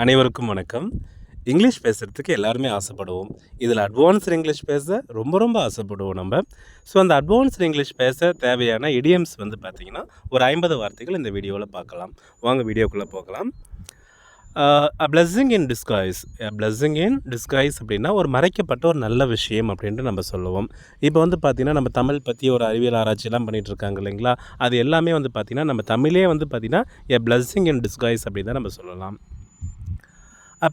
அனைவருக்கும் வணக்கம். இங்கிலீஷ் பேசுறதுக்கு எல்லாருமே ஆசைப்படுவோம். இதில் அட்வான்ஸ்டு இங்கிலீஷ் பேச ரொம்ப ரொம்ப ஆசைப்படுவோம் நம்ம. ஸோ அந்த அட்வான்ஸ்டு இங்கிலீஷ் பேச தேவையான இடியம்ஸ் வந்து பார்த்திங்கன்னா, ஒரு 50 வார்த்தைகள் இந்த வீடியோவில் பார்க்கலாம். வாங்க வீடியோக்குள்ளே போகலாம். A blessing in disguise. Blessing in disguise அப்படின்னா ஒரு மறைக்கப்பட்ட ஒரு நல்ல விஷயம் அப்படின்ட்டு நம்ம சொல்லுவோம். இப்போ வந்து பார்த்திங்கன்னா, நம்ம தமிழ் பற்றி ஒரு அறிவியல் ஆராய்ச்சிலாம் பண்ணிகிட்ருக்காங்க இல்லைங்களா? அது எல்லாமே வந்து பார்த்திங்கன்னா, நம்ம தமிழே வந்து பார்த்திங்கன்னா பிளெஸ்ஸிங் இன் டிஸ்கைஸ் அப்படின்னு தான் நம்ம சொல்லலாம்.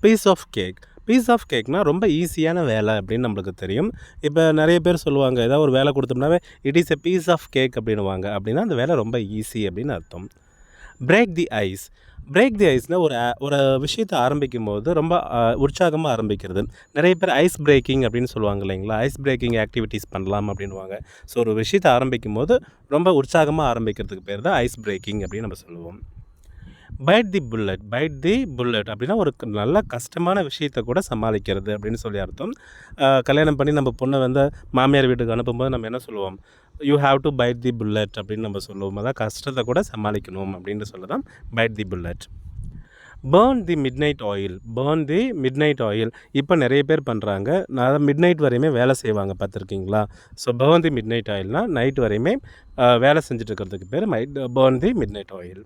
Piece of cake. Piece of கேக்னால் ரொம்ப ஈஸியான வேலை அப்படின்னு நம்மளுக்கு தெரியும். இப்போ நிறைய பேர் சொல்லுவாங்க, ஏதாவது ஒரு வேலை கொடுத்தோம்னாவே it is a piece of cake அப்படின்னுவாங்க. அப்படின்னா அந்த வேலை ரொம்ப ஈஸி அப்படின்னு அர்த்தம். Break the ice. Break the ஐஸ்னால் ஒரு விஷயத்தை ஆரம்பிக்கும் போது ரொம்ப உற்சாகமாக ஆரம்பிக்கிறது. நிறைய பேர் ஐஸ் பிரேக்கிங் அப்படின்னு சொல்லுவாங்க இல்லைங்களா? ஐஸ் பிரேக்கிங் ஆக்டிவிட்டீஸ் பண்ணலாம் அப்படின்வாங்க. ஸோ ஒரு விஷயத்தை ஆரம்பிக்கும் போது ரொம்ப உற்சாகமாக ஆரம்பிக்கிறதுக்கு பேர் தான் ஐஸ் பிரேக்கிங் அப்படின்னு நம்ம சொல்லுவோம். Byte the bullet. Byte the bullet அப்படின்னா ஒரு நல்ல கஷ்டமான விஷயத்தை கூட சமாளிக்கிறது அப்படின்னு சொல்லி அர்த்தம். கல்யாணம் பண்ணி நம்ம பொண்ணை வந்து மாமியார் வீட்டுக்கு அனுப்பும்போது நம்ம என்ன சொல்லுவோம்? You have to byte the bullet அப்படின்னு நம்ம சொல்லுவோம். அதான் கஷ்டத்தை கூட சமாளிக்கணும் அப்படின்னு சொல்ல தான் bite the bullet. Burn the midnight oil. Burn the midnight oil இப்போ நிறைய பேர் பண்ணுறாங்க. நான் மிட் நைட் வரையுமே வேலை செய்வாங்க, பார்த்துருக்கீங்களா? So burn the midnight ஆயில்னால் நைட் வரையுமே வேலை செஞ்சுட்டு இருக்கிறதுக்கு பேர் burn the midnight oil.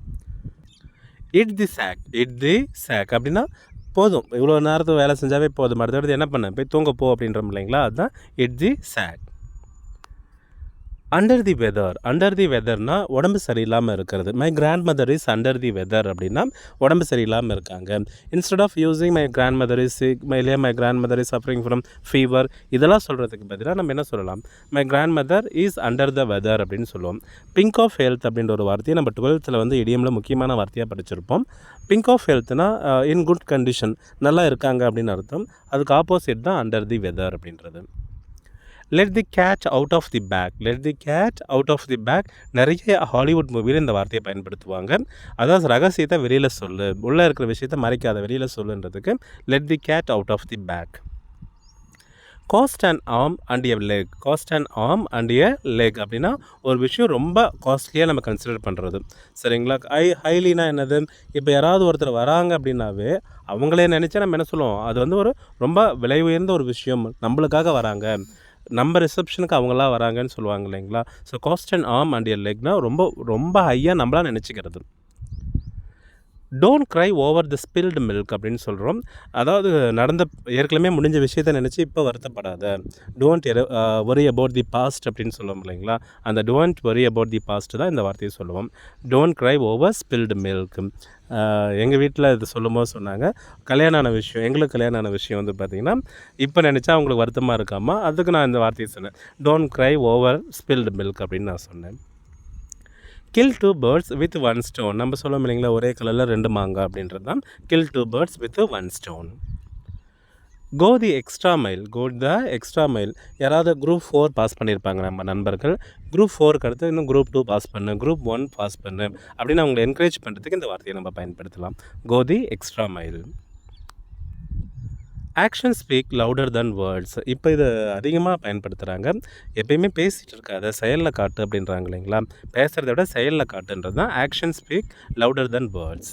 Hit the sack. Hit the sack அப்படின்னா போதும், இவ்வளோ நேரத்துக்கு வேலை செஞ்சாவே போதும், அடுத்தடுத்து என்ன பண்ண போய் தூங்க போ அப்படின்றோம் இல்லைங்களா? அதுதான் hit the sack. Under the weather. Under the வெதர்னால் உடம்பு சரியில்லாமல் இருக்கிறது. My grandmother is under the weather அப்படின்னா உடம்பு சரியில்லாமல் இருக்காங்க. Instead of using my grandmother is sick, my grandmother is suffering from fever, இதெல்லாம் சொல்கிறதுக்கு பதிலாக நம்ம என்ன சொல்லலாம்? My grandmother is under the weather அப்படின்னு சொல்லுவோம். பிங்க் ஆஃப் ஹெல்த் அப்படின்ற ஒரு வார்த்தையை நம்ம 12th வந்து இடியமில் முக்கியமான வார்த்தையாக படிச்சிருப்போம். பிங்க் ஆஃப் ஹெல்த்னா இன் குட் கண்டிஷன், நல்லா இருக்காங்க அப்படின்னு அர்த்தம். அதுக்கு ஆப்போசிட் தான் அண்டர் தி வெதர் அப்படின்றது. Let the cat out of the bag. Let the cat out of the bag நிறைய ஹாலிவுட் மூவியில் இந்த வார்த்தையை பயன்படுத்துவாங்க. அதாவது ரகசியத்தை வெளியில் சொல்லு, உள்ளே இருக்கிற விஷயத்தை மறைக்காத, வெளியில் சொல்லுன்றதுக்கு let the cat out of the bag. Cost an arm and a leg. Cost an arm and a leg அப்படின்னா ஒரு விஷயம் ரொம்ப காஸ்ட்லியாக நம்ம கன்சிடர் பண்ணுறது, சரிங்களா? ஹைலினா என்னது? இப்போ யாராவது ஒருத்தர் வராங்க அப்படின்னாவே அவங்களே நினச்சா நம்ம என்ன சொல்லுவோம்? அது வந்து ஒரு ரொம்ப விலை உயர்ந்த ஒரு விஷயம், நம்மளுக்காக வராங்க, நம்ம ரிசப்ஷனுக்கு அவங்களாம் வராங்கன்னு சொல்லுவாங்க இல்லைங்களா? So cost an arm and a லெக்னால் ரொம்ப ரொம்ப ஹையாக நம்மளாம் நினச்சிக்கிறது. Don't cry over the spilt milk அப்படின்னு சொல்கிறோம். அதாவது ஏற்கனவே முடிஞ்ச விஷயத்தை நினச்சி இப்போ வருத்தப்படாத. Don't worry about the past அப்படின்னு சொல்லுவோம் இல்லைங்களா? அந்த don't worry about the past தான் இந்த வார்த்தையை சொல்லுவோம். Don't cry over spilled milk. எங்கள் வீட்டில் இது சொல்லும்போது சொன்னாங்க, எங்களுக்கு கல்யாணம் ஆன விஷயம் வந்து பார்த்திங்கன்னா இப்போ நினச்சா அவங்களுக்கு வருத்தமாக இருக்காமா, அதுக்கு நான் இந்த வார்த்தையை சொன்னேன். Don't cry over spilled milk அப்படின்னு நான் சொன்னேன். Kill 2 birds with 1 stone. நம்ம சொல்லுவோம் இல்லைங்களா, ஒரே கலரில் 2 மாங்காய் அப்படின்றது தான் kill 2 birds with 1 stone. Go the extra mile. Go the extra mile. யாராவது குரூப் 4 பாஸ் பண்ணியிருப்பாங்க நம்ம நண்பர்கள். குரூப் 4க்கு அடுத்து இன்னும் குரூப் 2 பாஸ் பண்ணு, குரூப் 1 பாஸ் பண்ணு அப்படின்னு அவங்களை என்கரேஜ் பண்ணுறதுக்கு இந்த வார்த்தையை நம்ம பயன்படுத்தலாம். Go the extra mile. Action speak louder than words. இப்போ இது அதிகமாக பயன்படுத்துகிறாங்க. எப்பயுமே பேசிகிட்டு இருக்காத, செயலில் காட்டு அப்படின்றாங்க இல்லைங்களா? பேசுகிறத விட செயலில் காட்டுன்றது தான் action speak louder than words.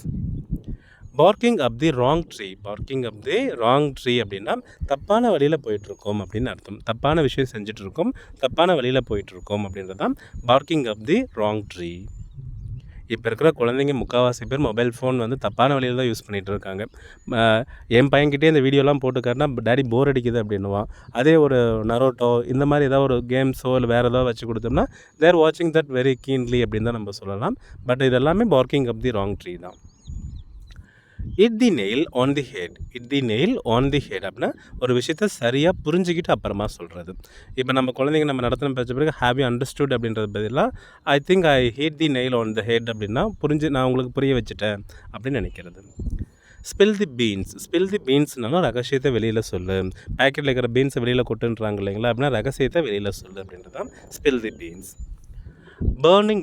Parking up the wrong tree. Parking up the wrong tree அப்படின்னா தப்பான வழியில் போயிட்டுருக்கோம் அப்படின்னு அர்த்தம். தப்பான விஷயம் செஞ்சிட்ருக்கோம், தப்பான வழியில் போயிட்டுருக்கோம் அப்படின்றது தான் parking up the wrong tree. இப்போ இருக்கிற குழந்தைங்க முக்கால்வாசி பேர் மொபைல் ஃபோன் வந்து தப்பான வழியில் தான் யூஸ் பண்ணிகிட்டு இருக்காங்க. என் பையன்கிட்டே இந்த வீடியோலாம் போட்டுக்காருன்னா டேடி போர் அடிக்குது அப்படின்னுவான். அதே ஒரு நரோட்டோ இந்த மாதிரி ஏதாவது ஒரு கேம்ஸோ இல்லை வேறு ஏதாவது வச்சு கொடுத்தோம்னா தேர் வாட்சிங் தட் வெரி கீன்லி அப்படின்னு தான் நம்ம சொல்லலாம். பட் இது எல்லாமே barking up the wrong tree தான். Hit the nail on the head. Hit the nail on the head அப்படின்னா ஒரு விஷயத்த சரியாக புரிஞ்சுக்கிட்டு அப்புறமா சொல்கிறது. இப்போ நம்ம குழந்தைங்க நம்ம நடத்தின பேச்ச பிறகு ஹேவ் யூ அண்டர்ஸ்டுட் அப்படின்றது பதிலாக I think I hit the nail on the head அப்படின்னா நான் உங்களுக்கு புரிய வச்சுட்டேன் அப்படின்னு நினைக்கிறது. ஸ்பில் தி பீன்ஸ். ஸ்பில் தி பீன்ஸ்னாலும் ரகசியத்தை வெளியில் சொல்லு. பேக்கெட்டில் இருக்கிற பீன்ஸை வெளியில் கொட்டுன்றாங்க இல்லைங்களா? அப்படின்னா ரகசியத்தை வெளியில் சொல்லு அப்படின்றது தான் ஸ்பில் தி பீன்ஸ். பேர்னிங்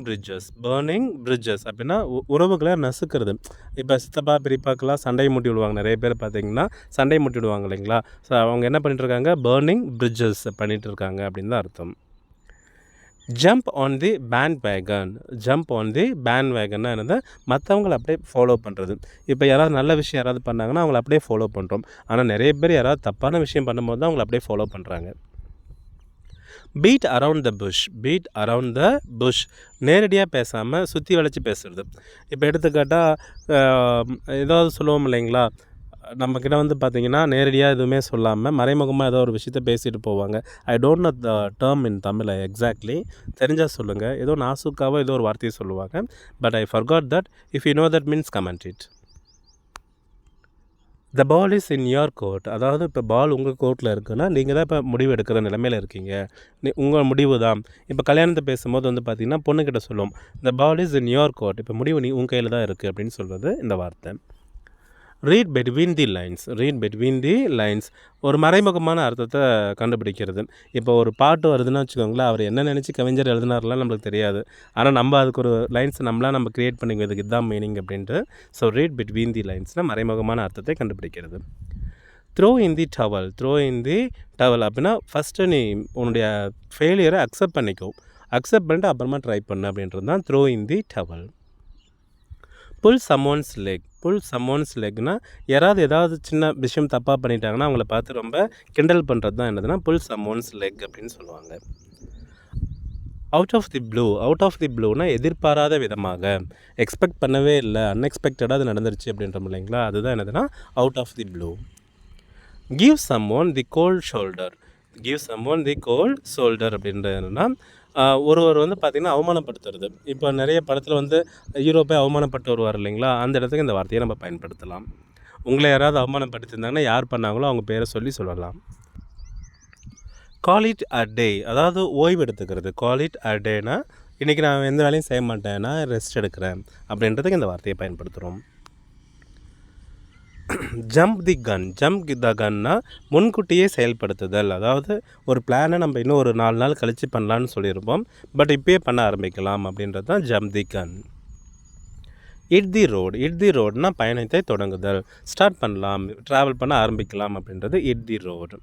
பிரிட்ஜஸ் அப்படின்னா உறவுகளை நசுக்கிறது. இப்போ சித்தப்பா பெரியப்பாக்கெல்லாம் சண்டை மூட்டி விடுவாங்க. நிறைய பேர் பார்த்திங்கன்னா சண்டை மூட்டி விடுவாங்க இல்லைங்களா? ஸோ அவங்க என்ன பண்ணிகிட்ருக்காங்க? பேர்னிங் பிரிட்ஜஸ் பண்ணிகிட்டு இருக்காங்க அப்படின்னு தான் அர்த்தம். Jump on the bandwagon. Jump on the band வேகன்னா என்னது, மற்றவங்கள அப்படியே ஃபாலோ பண்ணுறது. இப்போ யாராவது நல்ல விஷயம் யாராவது பண்ணாங்கன்னா அவங்கள அப்படியே ஃபாலோ பண்ணுறோம். ஆனால் நிறைய பேர் யாராவது தப்பான விஷயம் பண்ணும்போது தான் அவங்கள அப்படியே ஃபாலோ பண்ணுறாங்க. Beat around the bush. Beat around the bush, நேரடியாக பேசாமல் சுற்றி வளைச்சி பேசுகிறது. இப்போ எடுத்துக்காட்டால் ஏதாவது சொல்லுவோம் இல்லைங்களா, நம்மக்கிட்ட வந்து பார்த்திங்கன்னா நேரடியாக எதுவுமே சொல்லாமல் மறைமுகமாக ஏதோ ஒரு விஷயத்த பேசிட்டு போவாங்க. I don't know the term in Tamil exactly, தெரிஞ்சால் சொல்லுங்கள். ஏதோ நாசுக்காவோ ஏதோ ஒரு வார்த்தையை சொல்லுவாங்க. But I forgot that. If you know that means comment it. The ball is in your court. அதாவது இப்போ பால் உங்கள் கோர்ட்டில் இருக்குன்னா நீங்கள் தான் இப்போ முடிவு எடுக்கிற நிலைமையில் இருக்கீங்க. உங்கள் முடிவு தான். இப்போ கல்யாணத்தை பேசும்போது வந்து பார்த்திங்கன்னா பொண்ணுக்கிட்ட சொல்லுவோம், த ball is in your court. இப்போ முடிவு உங்கள் கையில் தான் இருக்குது அப்படின்னு சொல்கிறது இந்த வார்த்தை. Read between the lines. Read between the lines, ஒரு மறைமுகமான அர்த்தத்தை கண்டுபிடிக்கிறது. இப்போ ஒரு பாட்டு வருதுன்னு வச்சுக்கோங்களேன், அவர் என்ன நினச்சி கவிஞர் எழுதினார்லாம் நம்மளுக்கு தெரியாது. ஆனால் நம்ம அதுக்கு ஒரு லைன்ஸ் நம்ம க்ரியேட் பண்ணிக்கிறதுக்கு இதுதான் மீனிங் அப்படின்ட்டு. ஸோ ரீட் பிட்வீன் தி லைன்ஸ்னால் மறைமுகமான அர்த்தத்தை கண்டுபிடிக்கிறது. Throw in the towel. Throw in the towel அப்படின்னா ஃபஸ்ட்டு நீ உன்னுடைய ஃபெயிலியரை அக்செப்ட் பண்ணிக்கோ. அக்செப்ட் பண்ணிட்டு அப்புறமா ட்ரை பண்ணு அப்படின்றது தான் throw in the towel. Pull someone's leg. Pull someone's லெக்னா யாராவது ஏதாவது சின்ன விஷயம் தப்பாக பண்ணிட்டாங்கன்னா அவங்கள பார்த்து ரொம்ப கிண்டல் பண்ணுறது தான் என்னதுன்னா புல் சம்மோன்ஸ் லெக் அப்படின்னு சொல்லுவாங்க. Out of the blue. Out of the ப்ளூனா எதிர்பாராத விதமாக, எக்ஸ்பெக்ட் பண்ணவே இல்லை, அன்எக்ஸ்பெக்டடாக அது நடந்துருச்சு அப்படின்றோம் இல்லைங்களா, அதுதான் என்னதுன்னா out of the blue. Give someone the cold shoulder. Give someone the cold shoulder அப்படின்றது என்னென்னா ஒருவர் வந்து பார்த்திங்கன்னா அவமானப்படுத்துறது. இப்போ நிறைய படத்தில் வந்து ஹீரோ போய் அவமானப்பட்டு வருவார் இல்லைங்களா, அந்த இடத்துக்கு இந்த வார்த்தையை நம்ம பயன்படுத்தலாம். உங்களை யாராவது அவமானப்படுத்தியிருந்தாங்கன்னா யார் பண்ணாங்களோ அவங்க பேரை சொல்லலாம். கால் இட் அ டே, அதாவது ஓய்வு எடுத்துக்கிறது. கால் இட் அ டேனா இன்றைக்கி நான் எந்த வேலையும் செய்ய மாட்டேன், நான் ரெஸ்ட் எடுக்கிறேன் அப்படின்றதுக்கு இந்த வார்த்தையை பயன்படுத்துகிறோம். Jump the gun. ஜம்ப் த கன்னா முன்கூட்டியே செயல்படுத்துதல். அதாவது ஒரு பிளானை நம்ம இன்னும் ஒரு 4 நாள் கழித்து பண்ணலான்னு சொல்லியிருப்போம், பட் இப்போயே பண்ண ஆரம்பிக்கலாம் அப்படின்றது தான் jump the gun. Hit the road. Hit the ரோட்னா பயணத்தை தொடங்குதல், ஸ்டார்ட் பண்ணலாம், ட்ராவல் பண்ண ஆரம்பிக்கலாம் அப்படின்றது hit the road.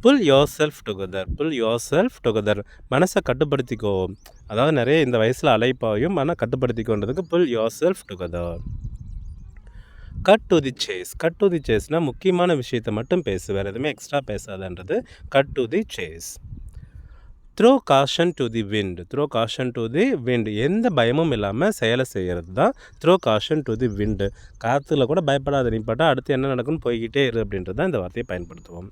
Pull yourself together. Pull yourself together, மனசை கட்டுப்படுத்திக்கோ. அதாவது நிறைய இந்த வயசில் அலைப்பாயும் ஆனால் கட்டுப்படுத்திக்கோன்றதுக்கு pull yourself together. Cut to the chase. Cut to the சேஸ்னால் முக்கியமான விஷயத்தை மட்டும் பேசு, வேறு எதுவுமே எக்ஸ்ட்ரா பேசாதன்றது cut to the chase. Throw caution to the wind. Throw caution to the wind, எந்த பயமும் இல்லாமல் செயலை செய்கிறது தான் த்ரோ காஷன் டு தி விண்டு. காற்றுல கூட பயப்படாத, நீ பட்டா அடுத்து என்ன நடக்குன்னு போய்கிட்டே இரு அப்படின்றது தான் இந்த வார்த்தையை பயன்படுத்துவோம்.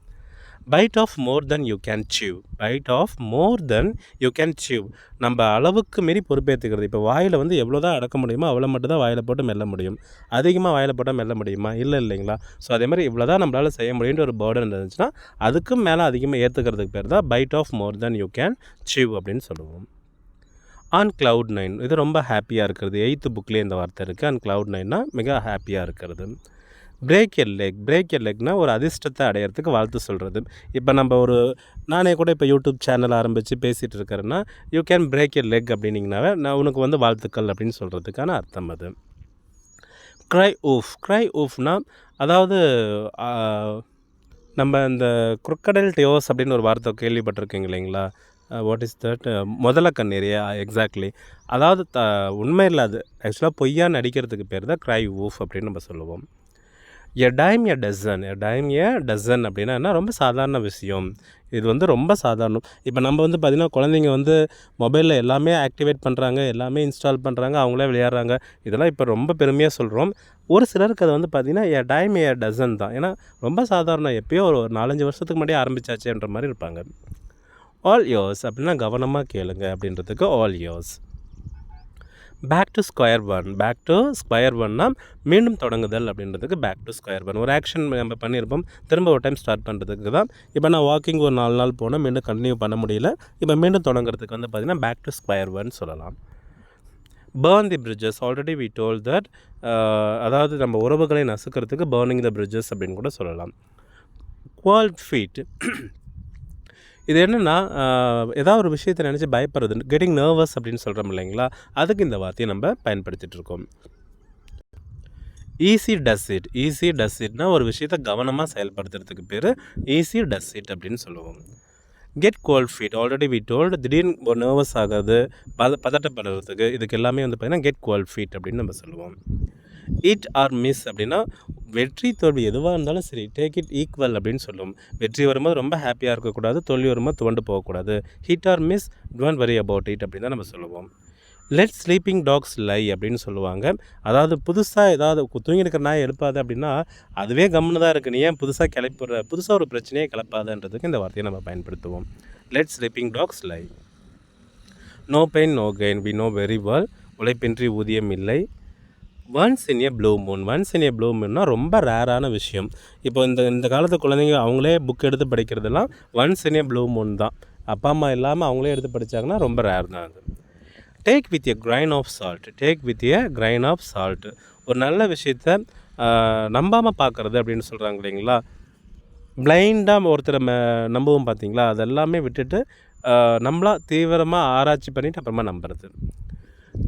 Bite off more than you can chew. Bite off more than you can chew, நம்ம அளவுக்கு மீறி பொறுப்பேற்றுக்கிறது. இப்போ வாயில் வந்து எவ்வளோ தான் அடக்க முடியுமோ அவ்வளோ மட்டும் தான் வாயில் போட்டு மெல்ல முடியும். அதிகமாக வாயில் போட்டால் மெல்ல முடியுமா? இல்லைங்களா? ஸோ அதே மாதிரி இவ்வளோ தான் நம்மளால் செய்ய முடியுன்ற ஒரு பேர்டன் இருந்துச்சுன்னா அதுக்கும் மேலே அதிகமாக ஏற்றுக்கிறதுக்கு பேர் தான் bite off more than you can chew அப்படின்னு சொல்லுவோம். ஆன் cloud 9, இது ரொம்ப ஹாப்பியாக இருக்கிறது. 8th புக்லேயே இந்த வார்த்தை இருக்குது. ஆன் cloud 9னா மிக ஹாப்பியாக இருக்கிறது. Break a leg. பிரேக் எ லெக்னால் ஒரு அதிர்ஷ்டத்தை அடையிறதுக்கு வாழ்த்து சொல்கிறது. இப்போ நம்ம நானே கூட இப்போ யூடியூப் சேனல் ஆரம்பித்து பேசிகிட்டு இருக்கிறேன்னா you can break a leg அப்படின்னிங்கனாவே நான் உனக்கு வந்து வாழ்த்துக்கள் அப்படின்னு சொல்கிறதுக்கான அர்த்தம் அது. க்ரை ஊஃப். க்ரை ஊஃப்னா அதாவது நம்ம இந்த crocodile tears அப்படின்னு ஒரு வார்த்தை கேள்விப்பட்டிருக்கீங்க இல்லைங்களா? What is that? முதல கண்ணீரியா? எக்ஸாக்ட்லி. அதாவது உண்மை இல்லை, அது ஆக்சுவலாக பொய்யா நடிக்கிறதுக்கு பேர் தான் க்ரை ஊஃப் அப்படின்னு நம்ம சொல்லுவோம். A dime a dozen. A dime a dozen அப்படின்னா என்ன, ரொம்ப சாதாரண விஷயம். இது வந்து ரொம்ப சாதாரணம். இப்போ நம்ம வந்து பார்த்திங்கன்னா குழந்தைங்க வந்து மொபைலில் எல்லாமே ஆக்டிவேட் பண்ணுறாங்க, எல்லாமே இன்ஸ்டால் பண்ணுறாங்க, அவங்களே விளையாடுறாங்க. இதெல்லாம் இப்போ ரொம்ப பெருமையாக சொல்கிறோம். ஒரு சிலருக்கு அது வந்து பார்த்திங்கன்னா எ டைம் எ டசன் தான். ஏன்னா ரொம்ப சாதாரணம், எப்போயோ ஒரு 4-5 வருஷத்துக்கு முன்னாடியே ஆரம்பிச்சாச்சுன்ற மாதிரி இருப்பாங்க. ஆல் யோர்ஸ் அப்படின்னா கவனமாக கேளுங்க அப்படின்றதுக்கு all ears. Back to square one. Back to square ஒன்னா மீண்டும் தொடங்குதல் அப்படின்றதுக்கு பேக் டு ஸ்கொயர் ஒன். ஒரு ஆக்ஷன் நம்ம பண்ணியிருப்போம், திரும்ப ஒரு டைம் ஸ்டார்ட் பண்ணுறதுக்கு தான். இப்போ நான் வாக்கிங் ஒரு 4 நாள் போனால் மீண்டும் கண்டினியூ பண்ண முடியல, இப்போ மீண்டும் தொடங்குறதுக்கு வந்து பார்த்திங்கன்னா பேக் டு ஸ்கொயர் ஒன் சொல்லலாம். Burn the bridges. Already we told that, அதாவது நம்ம உறவுகளை நசுக்கிறதுக்கு பேர்னிங் த பிரிட்ஜஸ் அப்படின்னு கூட சொல்லலாம். Cold feet. இது என்னென்னா ஏதாவது ஒரு விஷயத்தை நினச்சி பயப்படுறது, கெட்டிங் நர்வஸ் அப்படின்னு சொல்கிறோம் இல்லைங்களா, அதுக்கு இந்த வார்த்தையை நம்ம பயன்படுத்திகிட்ருக்கோம். Easy does it. Easy does இட்னா ஒரு விஷயத்தை கவனமாக செயல்படுத்துறதுக்கு பேர் ஈஸி டஸ் இட் அப்படின்னு சொல்லுவோம். Get cold feet already we told, திடீர்னு ஒரு நர்வஸ் ஆகாது, பதட்டப்படுறதுக்கு இதுக்கு எல்லாமே வந்து பார்த்திங்கன்னா கெட் கோல்ட் ஃபீட் அப்படின்னு நம்ம சொல்லுவோம். ஈட் ஆர் மிஸ் அப்படின்னா வெற்றி தோல்வி எதுவாக இருந்தாலும் சரி டேக் இட் ஈக்குவல் அப்படின்னு சொல்லுவோம். வெற்றி வரும்போது ரொம்ப ஹாப்பியாக இருக்கக்கூடாது, தோல்வி வரும்போது துவண்டு போகக்கூடாது. Hit or miss, don't worry about it அப்படின்னு தான் நம்ம சொல்லுவோம். லெட் ஸ்லீப்பிங் டாக்ஸ் லை அப்படின்னு சொல்லுவாங்க. அதாவது புதுசாக ஏதாவது தூங்கிருக்கிற நாய் எழுப்பாது அப்படின்னா அதுவே கம்முன்னு தான் இருக்குது, நீ ஏன் புதுசாக கிளப்பிடுற, புதுசாக ஒரு பிரச்சனையே கிளப்பாதுன்றதுக்கு இந்த வார்த்தையை நம்ம பயன்படுத்துவோம். Let sleeping dogs lie. No pain no gain, we know very well, உழைப்பின்றி ஊதியம் இல்லை. Once in a blue moon, once in a blue மூன்னா ரொம்ப ரேரான விஷயம். இப்போ இந்த காலத்து குழந்தைங்க அவங்களே புக் எடுத்து படிக்கிறதுலாம் once in a blue moon தான். அப்பா அம்மா இல்லாமல் அவங்களே எடுத்து படித்தாங்கன்னா ரொம்ப ரேர் தான் அது. Take with a grain of salt, take with a grain of salt. ஒரு நல்ல விஷயத்த நம்பாமல் பார்க்குறது அப்படின்னு சொல்கிறாங்க இல்லைங்களா. பிளைண்டாக ஒருத்தரை நம்புவோம் பார்த்தீங்களா, அதெல்லாமே விட்டுட்டு நம்மளாக தீவிரமாக ஆராய்ச்சி பண்ணிவிட்டு அப்புறமா நம்புறது.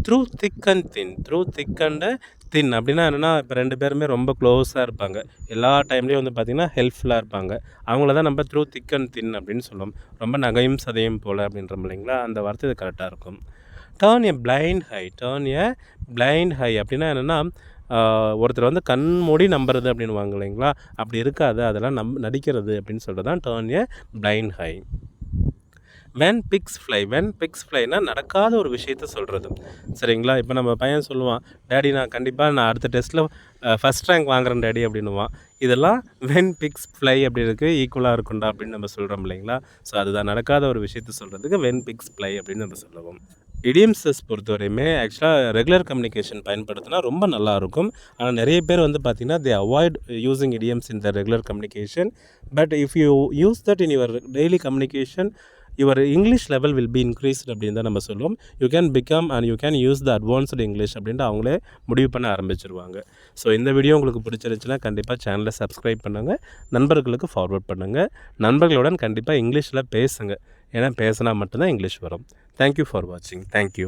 Through thick and thin, through thick and thin அப்படின்னா என்னென்னா, இப்போ 2 பேருமே ரொம்ப க்ளோஸாக இருப்பாங்க, எல்லா டைம்லேயும் வந்து பார்த்திங்கன்னா ஹெல்ப்ஃபுல்லாக இருப்பாங்க, அவங்கள தான் நம்ம த்ரூ திக் அண்ட் தின் அப்படின்னு சொல்லுவோம். ரொம்ப நகையும் சதையும் போல் அப்படின்றோம் இல்லைங்களா, அந்த வார்த்தை இது கரெக்டாக இருக்கும். Turn a blind high, turn a blind high அப்படின்னா என்னென்னா, ஒருத்தர் வந்து கண் மூடி நம்புறது அப்படின்வாங்க இல்லைங்களா, அப்படி இருக்காது, அதெல்லாம் நடிக்கிறது அப்படின்னு சொல்கிறது தான் turn a blind eye. When pigs fly, when pigs ஃப்ளைனா நடக்காத ஒரு விஷயத்த சொல்கிறது, சரிங்களா. இப்போ நம்ம பையன் சொல்லுவான், டேடி நான் கண்டிப்பாக அடுத்த டெஸ்ட்டில் ஃபஸ்ட் ரேங்க் வாங்குறேன் டேடி அப்படின்னுவான். இதெல்லாம் வென் பிக்ஸ் ஃப்ளை அப்படி இருக்குது, ஈக்குவலாக இருக்குண்டா அப்படின்னு நம்ம சொல்கிறோம் இல்லைங்களா. ஸோ அதுதான் நடக்காத ஒரு விஷயத்த சொல்கிறதுக்கு வென் பிக்ஸ் ஃப்ளை அப்படின்னு நம்ம சொல்லுவோம். இடியம்ஸஸ் பொறுத்தவரையுமே ஆக்சுவலாக ரெகுலர் கம்யூனிகேஷன் பயன்படுத்தினா ரொம்ப நல்லாயிருக்கும். ஆனால் நிறைய பேர் வந்து பார்த்திங்கன்னா தே avoid using idioms in the regular communication. But if you use that in your daily communication, your English level will be increased அப்படின்னு தான் நம்ம சொல்லுவோம். You can become and you can use the advanced English அப்படின்ட்டு அவங்களே முடிவு பண்ண ஆரம்பிச்சிருவாங்க. So இந்த வீடியோ உங்களுக்கு பிடிச்சிருந்துச்சுன்னா கண்டிப்பாக சேனலை சப்ஸ்கிரைப் பண்ணுங்கள், நண்பர்களுக்கு ஃபார்வர்ட் பண்ணுங்கள். நண்பர்களுடன் கண்டிப்பாக இங்கிலீஷில் பேசுங்க, ஏன்னா பேசினா மட்டும்தான் இங்கிலீஷ் வரும். தேங்க்யூ ஃபார் வாட்சிங். தேங்க்யூ.